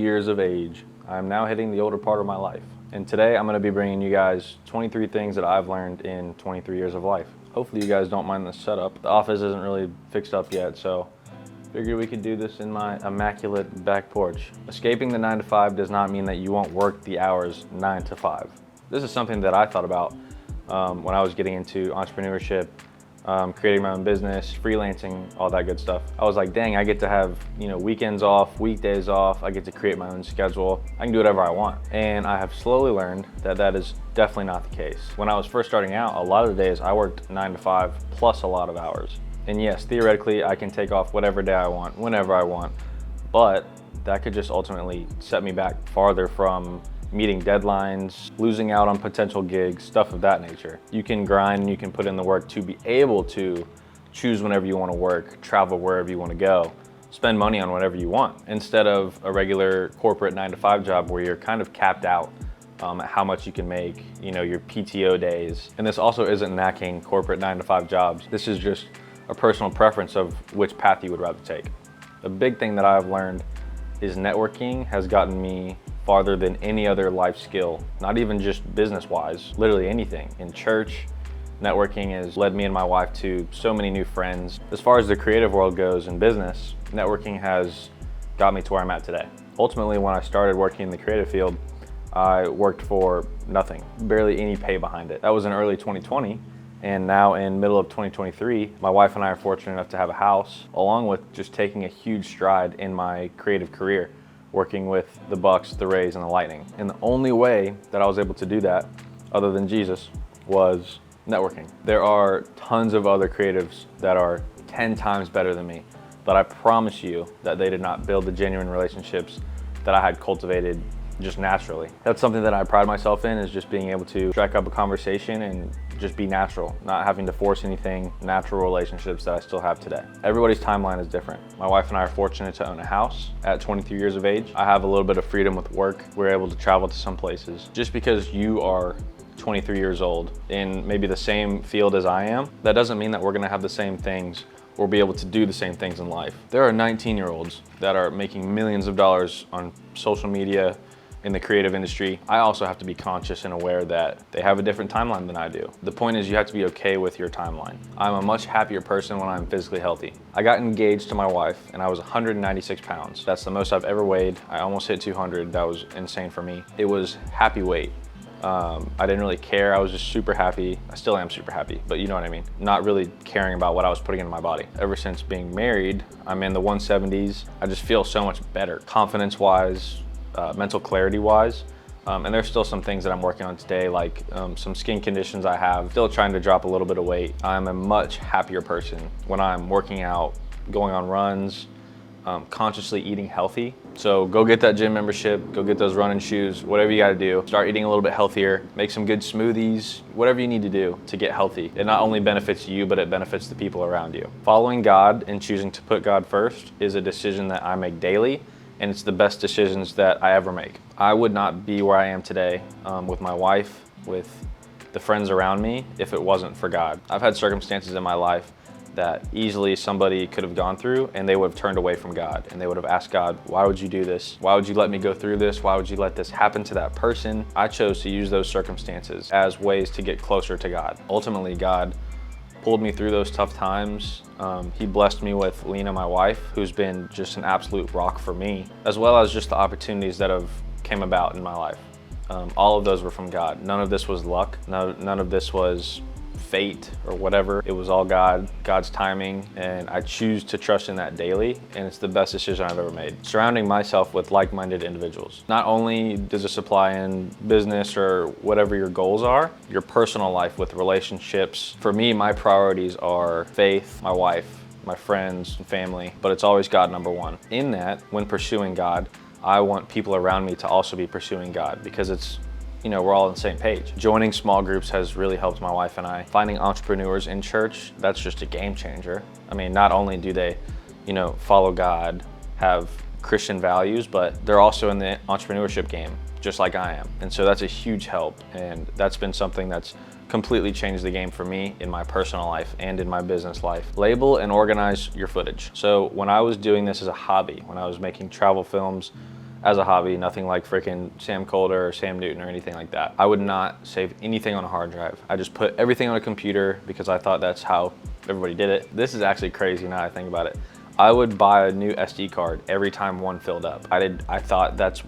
years of age. I'm now hitting the older part of my life. And today I'm going to be bringing you guys 23 things that I've learned in 23 years of life. Hopefully you guys don't mind the setup. The office isn't really fixed up yet, so figured we could do this in my immaculate back porch. Escaping the 9 to 5 does not mean that you won't work the hours 9 to 5. This is something that I thought about when I was getting into entrepreneurship, creating my own business, freelancing, all that good stuff. I was like, dang, I get to have, weekends off, weekdays off. I get to create my own schedule. I can do whatever I want. And I have slowly learned that that is definitely not the case. When I was first starting out, a lot of the days I worked 9 to 5 plus a lot of hours. And yes, theoretically, I can take off whatever day I want, whenever I want, but that could just ultimately set me back farther from meeting deadlines, losing out on potential gigs, stuff of that nature. You can grind and you can put in the work to be able to choose whenever you want to work, travel wherever you want to go, spend money on whatever you want, instead of a regular corporate 9 to 5 job where you're kind of capped out at how much you can make, your PTO days. And this also isn't knocking corporate 9 to 5 jobs. This is just a personal preference of which path you would rather take. The big thing that I've learned is networking has gotten me farther than any other life skill, not even just business-wise, literally anything. In church, networking has led me and my wife to so many new friends. As far as the creative world goes in business, networking has got me to where I'm at today. Ultimately, when I started working in the creative field, I worked for nothing, barely any pay behind it. That was in early 2020. And now in middle of 2023, my wife and I are fortunate enough to have a house, along with just taking a huge stride in my creative career, working with the Bucks, the Rays, and the Lightning. And the only way that I was able to do that, other than Jesus, was networking. There are tons of other creatives that are 10 times better than me, but I promise you that they did not build the genuine relationships that I had cultivated just naturally. That's something that I pride myself in, is just being able to strike up a conversation and just be natural, not having to force anything, natural relationships that I still have today. Everybody's timeline is different. My wife and I are fortunate to own a house at 23 years of age. I have a little bit of freedom with work. We're able to travel to some places. Just because you are 23 years old in maybe the same field as I am, that doesn't mean that we're gonna have the same things or be able to do the same things in life. There are 19-year-olds that are making millions of dollars on social media, in the creative industry. I also have to be conscious and aware that they have a different timeline than I do. The point is, you have to be okay with your timeline. I'm a much happier person when I'm physically healthy. I got engaged to my wife and I was 196 pounds. That's the most I've ever weighed. I almost hit 200. That was insane for me. It was happy weight. I didn't really care. I was just super happy. I still am super happy, but you know what I mean. Not really caring about what I was putting into my body. Ever since being married, I'm in the 170s. I just feel so much better, confidence-wise, mental clarity wise, and there's still some things that I'm working on today, like some skin conditions I have, still trying to drop a little bit of weight. I'm a much happier person when I'm working out, going on runs, consciously eating healthy. So go get that gym membership, go get those running shoes, whatever you gotta do. Start eating a little bit healthier, make some good smoothies, whatever you need to do to get healthy. It not only benefits you, but it benefits the people around you. Following God and choosing to put God first is a decision that I make daily, and it's the best decisions that I ever make. I would not be where I am today with my wife, with the friends around me, if it wasn't for God. I've had circumstances in my life that easily somebody could have gone through and they would have turned away from God, and they would have asked God, why would you do this? Why would you let me go through this? Why would you let this happen to that person? I chose to use those circumstances as ways to get closer to God. Ultimately, God pulled me through those tough times. He blessed me with Lena, my wife, who's been just an absolute rock for me, as well as just the opportunities that have came about in my life. All of those were from God. None of this was luck. None of this was fate or whatever. It was all God, God's timing, and I choose to trust in that daily, and it's the best decision I've ever made. Surrounding myself with like-minded individuals. Not only does this apply in business or whatever your goals are, your personal life with relationships. For me, my priorities are faith, my wife, my friends, and family, but it's always God number one. In that, when pursuing God, I want people around me to also be pursuing God, because it's, we're all on the same page. Joining small groups has really helped my wife and I. Finding entrepreneurs in church, that's just a game changer. I mean, not only do they, follow God, have Christian values, but they're also in the entrepreneurship game, just like I am. And so that's a huge help. And that's been something that's completely changed the game for me in my personal life and in my business life. Label and organize your footage. So when I was doing this as a hobby, when I was making travel films, as a hobby, nothing like freaking Sam Colder or Sam Newton or anything like that. I would not save anything on a hard drive. I just put everything on a computer because I thought that's how everybody did it. This is actually crazy now I think about it. I would buy a new SD card every time one filled up. I thought that's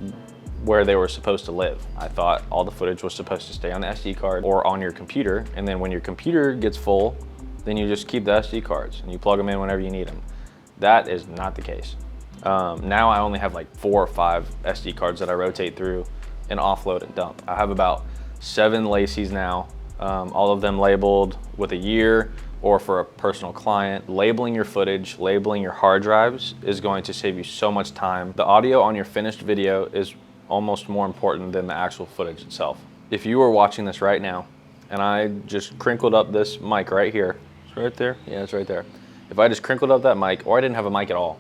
where they were supposed to live. I thought all the footage was supposed to stay on the SD card or on your computer, and then when your computer gets full, then you just keep the SD cards and you plug them in whenever you need them. That is not the case. Now I only have like 4 or 5 SD cards that I rotate through and offload and dump. I have about 7 Lacey's now, all of them labeled with a year or for a personal client. Labeling your footage, labeling your hard drives is going to save you so much time. The audio on your finished video is almost more important than the actual footage itself. If you were watching this right now and I just crinkled up this mic right here, it's right there, yeah, it's right there. If I just crinkled up that mic, or I didn't have a mic at all,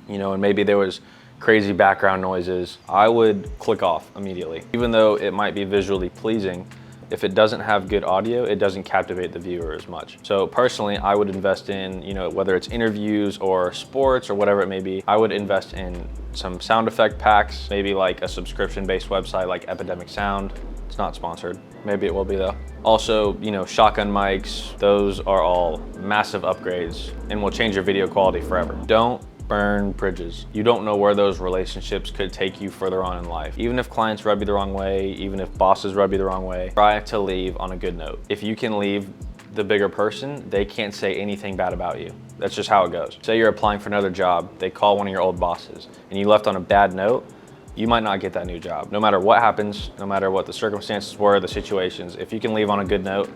you know, and maybe there was crazy background noises, I would click off immediately. Even though it might be visually pleasing, if it doesn't have good audio, it doesn't captivate the viewer as much. So personally, I would invest in, you know, whether it's interviews or sports or whatever it may be, I would invest in some sound effect packs, maybe like a subscription-based website like Epidemic Sound. It's not sponsored. Maybe it will be though. Also, you know, shotgun mics, those are all massive upgrades and will change your video quality forever. Don't burn bridges. You don't know where those relationships could take you further on in life. Even if clients rub you the wrong way, even if bosses rub you the wrong way, try to leave on a good note. If you can leave the bigger person, they can't say anything bad about you. That's just how it goes. Say you're applying for another job, they call one of your old bosses, and you left on a bad note, you might not get that new job. No matter what happens, no matter what the circumstances were, the situations, if you can leave on a good note,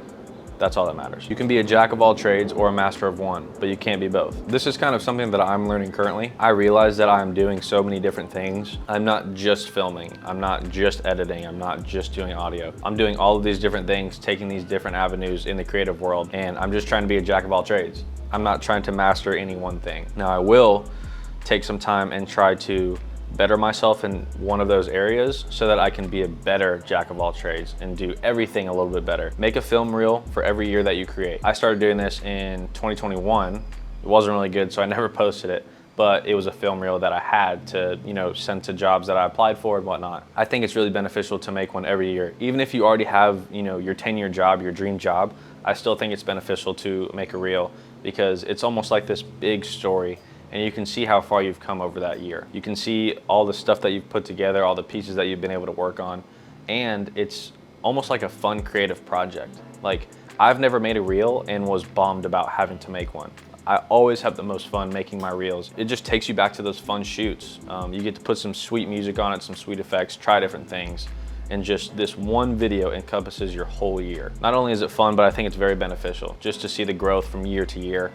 that's all that matters. You can be a jack of all trades or a master of one, but you can't be both. This is kind of something that I'm learning currently. I realize that I'm doing so many different things. I'm not just filming. I'm not just editing. I'm not just doing audio. I'm doing all of these different things, taking these different avenues in the creative world, and I'm just trying to be a jack of all trades. I'm not trying to master any one thing. Now I will take some time and try to better myself in one of those areas so that I can be a better jack of all trades and do everything a little bit better. Make a film reel for every year that you create. I started doing this in 2021. It wasn't really good, so I never posted it, but it was a film reel that I had to, you know, send to jobs that I applied for and whatnot. I think it's really beneficial to make one every year. Even if you already have, you know, your 10-year job, your dream job, I still think it's beneficial to make a reel because it's almost like this big story, and you can see how far you've come over that year. You can see all the stuff that you've put together, all the pieces that you've been able to work on, and it's almost like a fun creative project. Like, I've never made a reel and was bummed about having to make one. I always have the most fun making my reels. It just takes you back to those fun shoots. You get to put some sweet music on it, some sweet effects, try different things, and just this one video encompasses your whole year. Not only is it fun, but I think it's very beneficial just to see the growth from year to year.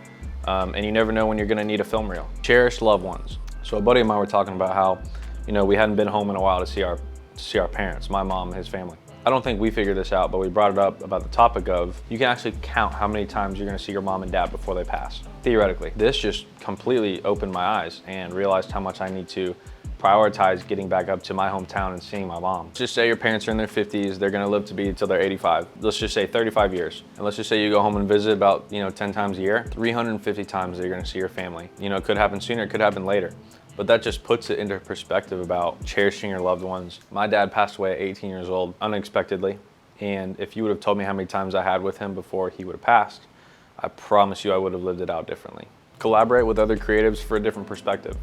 And you never know when you're gonna need a film reel. Cherish loved ones. So a buddy of mine were talking about how, you know, we hadn't been home in a while to see our parents, my mom and his family. I don't think we figured this out, but we brought it up about the topic of you can actually count how many times you're gonna see your mom and dad before they pass, theoretically. This just completely opened my eyes and realized how much I need to prioritize getting back up to my hometown and seeing my mom. Just say your parents are in their 50s, they're gonna live to be until they're 85. Let's just say 35 years. And let's just say you go home and visit about, you know, 10 times a year, 350 times that you're gonna see your family. You know, it could happen sooner, it could happen later. But that just puts it into perspective about cherishing your loved ones. My dad passed away at 18 years old, unexpectedly. And if you would have told me how many times I had with him before he would have passed, I promise you I would have lived it out differently. Collaborate with other creatives for a different perspective.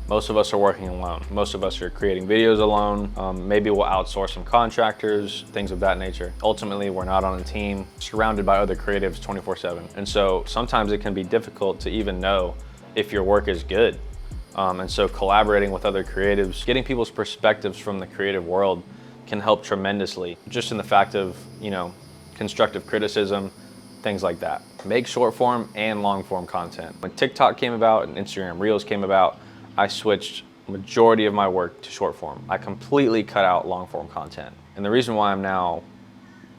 Most of us are working alone. Most of us are creating videos alone. Maybe we'll outsource some contractors, things of that nature. Ultimately, we're not on a team, surrounded by other creatives 24/7. And so sometimes it can be difficult to even know if your work is good. And so collaborating with other creatives, getting people's perspectives from the creative world can help tremendously. Just in the fact of, you know, constructive criticism, things like that. Make short form and long form content. When TikTok came about and Instagram Reels came about, I switched majority of my work to short form. I completely cut out long form content. And the reason why I'm now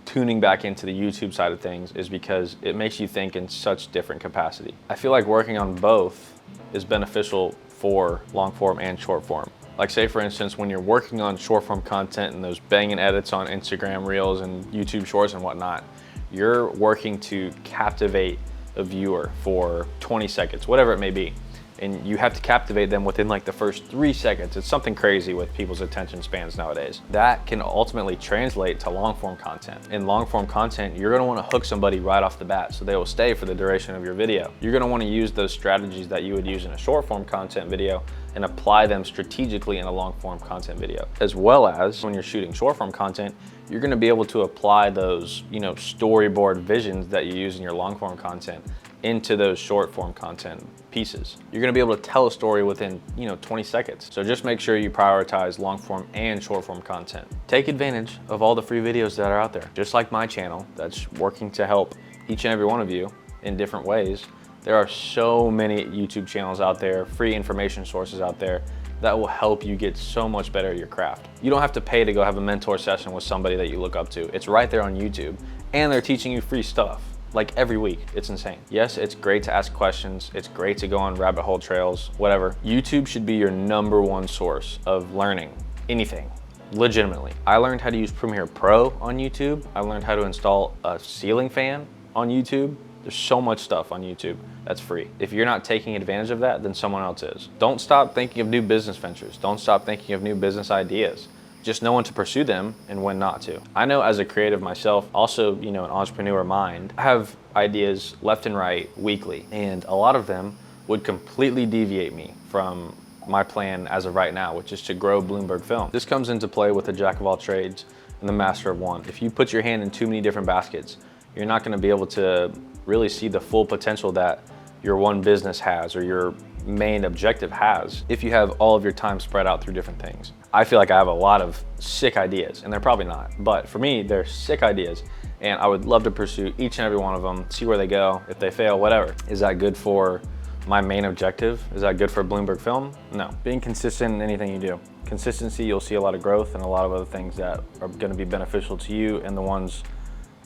tuning back into the YouTube side of things is because it makes you think in such different capacity. I feel like working on both is beneficial for long form and short form. Like say for instance, when you're working on short form content and those banging edits on Instagram Reels and YouTube Shorts and whatnot, you're working to captivate a viewer for 20 seconds, whatever it may be. and you have to captivate them within like the first 3 seconds. It's something crazy with people's attention spans nowadays. That can ultimately translate to long form content. In long form content, you're gonna wanna hook somebody right off the bat so they will stay for the duration of your video. You're gonna wanna use those strategies that you would use in a short form content video and apply them strategically in a long form content video. As well as when you're shooting short form content, you're gonna be able to apply those, storyboard visions that you use in your long form content into those short form content pieces. You're gonna be able to tell a story within 20 seconds. So just make sure you prioritize long form and short form content. Take advantage of all the free videos that are out there. Just like my channel that's working to help each and every one of you in different ways. There are so many YouTube channels out there, free information sources out there that will help you get so much better at your craft. You don't have to pay to go have a mentor session with somebody that you look up to. It's right there on YouTube, and they're teaching you free stuff. Like every week. It's insane. Yes, it's great to ask questions. It's great to go on rabbit hole trails, whatever. YouTube should be your #1 source of learning anything, legitimately. I learned how to use Premiere Pro on YouTube. I learned how to install a ceiling fan on YouTube. There's so much stuff on YouTube that's free. If you're not taking advantage of that, then someone else is. Don't stop thinking of new business ventures. Don't stop thinking of new business ideas. Just know when to pursue them and when not to. I know as a creative myself, also, an entrepreneur mind, I have ideas left and right weekly, and a lot of them would completely deviate me from my plan as of right now, which is to grow Bloomberg Film. This comes into play with the jack of all trades and the master of one. If you put your hand in too many different baskets, you're not gonna be able to really see the full potential that your one business has or your main objective has if you have all of your time spread out through different things. I feel like I have a lot of sick ideas, and they're probably not, but for me, they're sick ideas, and I would love to pursue each and every one of them, see where they go, if they fail, whatever. Is that good for my main objective? Is that good for Bloomberg Film? No. Being consistent in anything you do. Consistency, you'll see a lot of growth and a lot of other things that are gonna be beneficial to you and the ones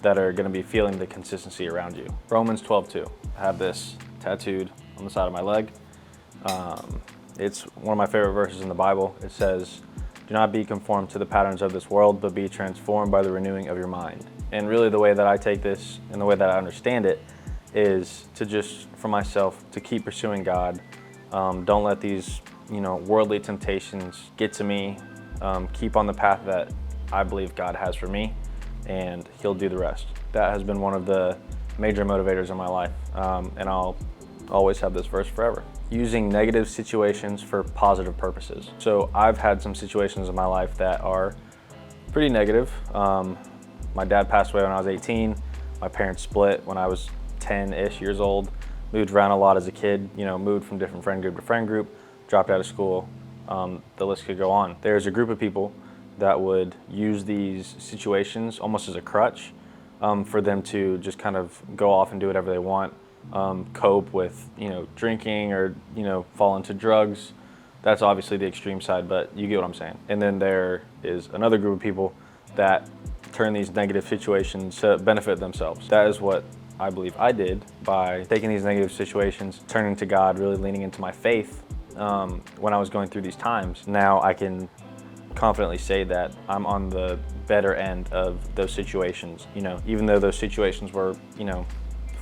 that are gonna be feeling the consistency around you. Romans 12:2. I have this tattooed on the side of my leg. It's one of my favorite verses in the Bible. It says, "Do not be conformed to the patterns of this world, but be transformed by the renewing of your mind." And really the way that I take this and the way that I understand it is to just, for myself, to keep pursuing God. Don't let these, worldly temptations get to me. Keep on the path that I believe God has for me, and He'll do the rest. That has been one of the major motivators in my life, and I'll always have this verse forever. Using negative situations for positive purposes. So I've had some situations in my life that are pretty negative. My dad passed away when I was 18. My parents split when I was 10-ish years old. Moved around a lot as a kid, moved from different friend group to friend group, dropped out of school. The list could go on. There's a group of people that would use these situations almost as a crutch for them to just kind of go off and do whatever they want. Cope with, drinking or, fall into drugs. That's obviously the extreme side, but you get what I'm saying. And then there is another group of people that turn these negative situations to benefit themselves. That is what I believe I did by taking these negative situations, turning to God, really leaning into my faith when I was going through these times. Now I can confidently say that I'm on the better end of those situations. Even though those situations were,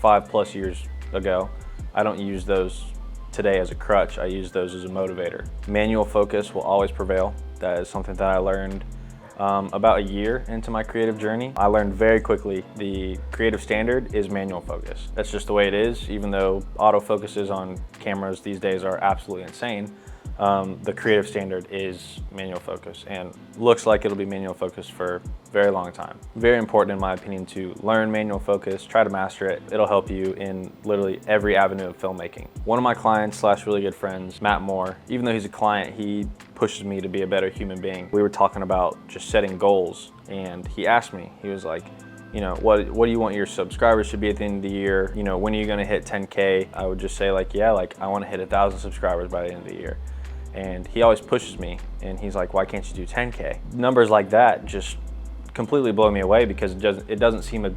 5+ years ago, I don't use those today as a crutch. I use those as a motivator. Manual focus will always prevail. That is something that I learned about a year into my creative journey. I learned very quickly the creative standard is manual focus. That's just the way it is, even though autofocuses on cameras these days are absolutely insane. The creative standard is manual focus, and looks like it'll be manual focus for a very long time. Very important in my opinion to learn manual focus, try to master it. It'll help you in literally every avenue of filmmaking. One of my clients / really good friends, Matt Moore, even though he's a client, he pushes me to be a better human being. We were talking about just setting goals, and he asked me, he was like, what do you want your subscribers to be at the end of the year? When are you gonna hit 10K? I would just say I wanna hit 1,000 subscribers by the end of the year. And he always pushes me, and he's like, why can't you do 10K? Numbers like that just completely blow me away because it doesn't seem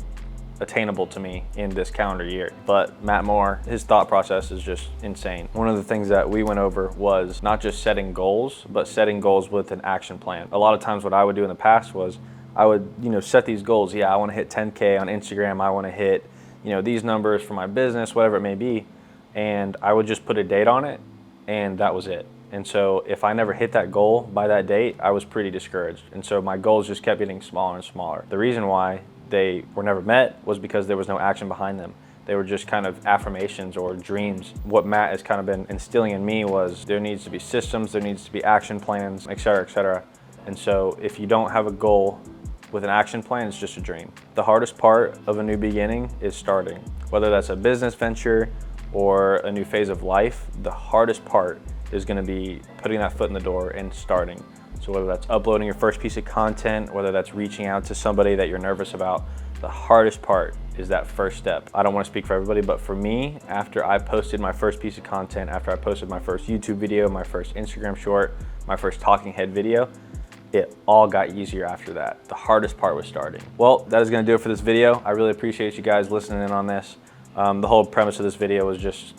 attainable to me in this calendar year. But Matt Moore, his thought process is just insane. One of the things that we went over was not just setting goals, but setting goals with an action plan. A lot of times what I would do in the past was I would, set these goals. Yeah, I want to hit 10K on Instagram. I want to hit, these numbers for my business, whatever it may be. And I would just put a date on it and that was it. And so if I never hit that goal by that date, I was pretty discouraged. And so my goals just kept getting smaller and smaller. The reason why they were never met was because there was no action behind them. They were just kind of affirmations or dreams. What Matt has kind of been instilling in me was there needs to be systems, there needs to be action plans, et cetera, et cetera. And so if you don't have a goal with an action plan, it's just a dream. The hardest part of a new beginning is starting. Whether that's a business venture or a new phase of life, the hardest part is gonna be putting that foot in the door and starting. So whether that's uploading your first piece of content, whether that's reaching out to somebody that you're nervous about, the hardest part is that first step. I don't want to speak for everybody, but for me, after I posted my first piece of content, after I posted my first YouTube video, my first Instagram short, my first talking head video, it all got easier after that. The hardest part was starting. Well, that is gonna do it for this video. I really appreciate you guys listening in on this. The whole premise of this video was just,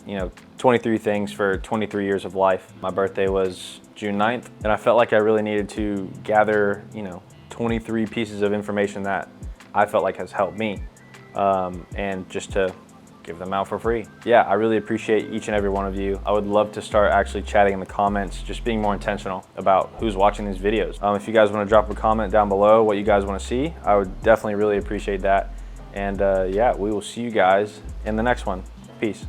23 things for 23 years of life. My birthday was June 9th, and I felt like I really needed to gather, 23 pieces of information that I felt like has helped me, and just to give them out for free. Yeah, I really appreciate each and every one of you. I would love to start actually chatting in the comments, just being more intentional about who's watching these videos. If you guys want to drop a comment down below what you guys want to see, I would definitely really appreciate that. And yeah, we will see you guys in the next one. Peace.